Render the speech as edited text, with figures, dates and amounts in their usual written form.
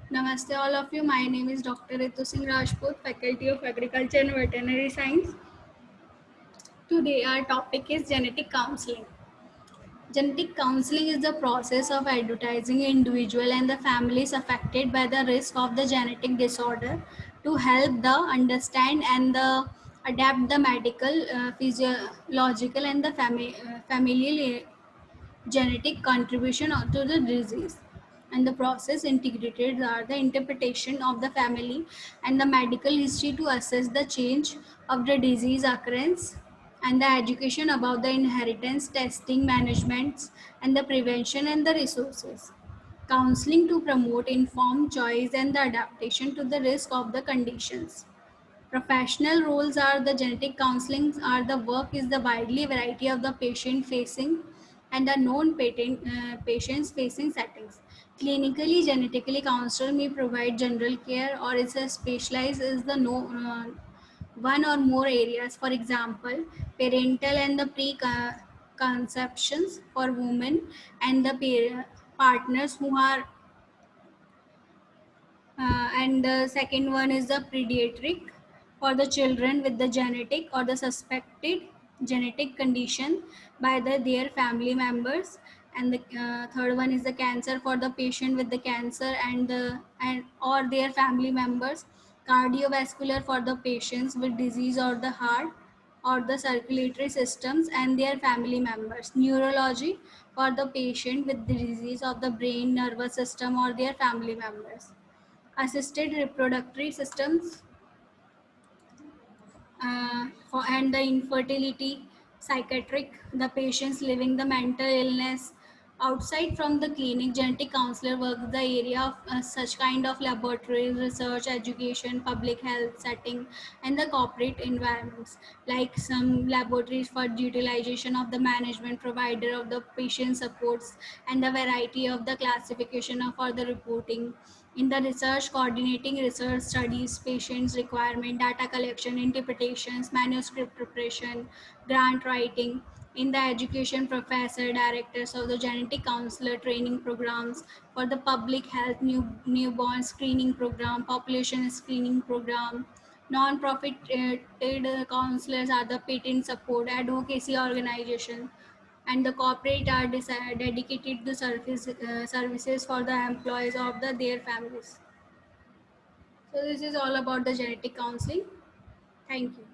Namaste all of you. My name is Dr. Ritu Singh Rajput, Faculty of Agriculture and Veterinary Science. Today our topic is genetic counseling. Genetic counseling is the process of advertising individual and the families affected by the risk of the genetic disorder to help the understand and the adapt the medical, physiological and the familial genetic contribution to the disease. And the process integrated are the interpretation of the family and the medical history to assess the change of the disease occurrence, and the education about the inheritance, testing, management, and the prevention and the resources. Counseling to promote informed choice and the adaptation to the risk of the conditions. Professional roles are the genetic counseling are the work is the widely variety of the patient facing and the known patients facing settings. Clinically, genetically counselor may provide general care or is a specialized is the no one or more areas. For example, parental and the preconceptions for women and the partners who are and the second one is the pediatric for the children with the genetic or the suspected genetic condition by their family members, and the third one is the cancer for the patient with the cancer and or their family members, cardiovascular for the patients with disease or the heart or the circulatory systems and their family members, neurology for the patient with the disease of the brain nervous system or their family members, assisted reproductive systems and the infertility, psychiatric, the patients living the mental illness. Outside from the clinic, genetic counselor works the area of such kind of laboratory research, education, public health setting, and the corporate environments, like some laboratories for utilization of the management provider of the patient supports and the variety of the classification of for the reporting. In the research, coordinating research studies, patients' requirement, data collection, interpretations, manuscript preparation, grant writing. In the education, professor, directors of the genetic counselor training programs for the public health newborn screening program, population screening program. Non-profit counselors are the patent support advocacy organization, and the corporate are dedicated to services for the employees of their families. So this is all about the genetic counseling. Thank you.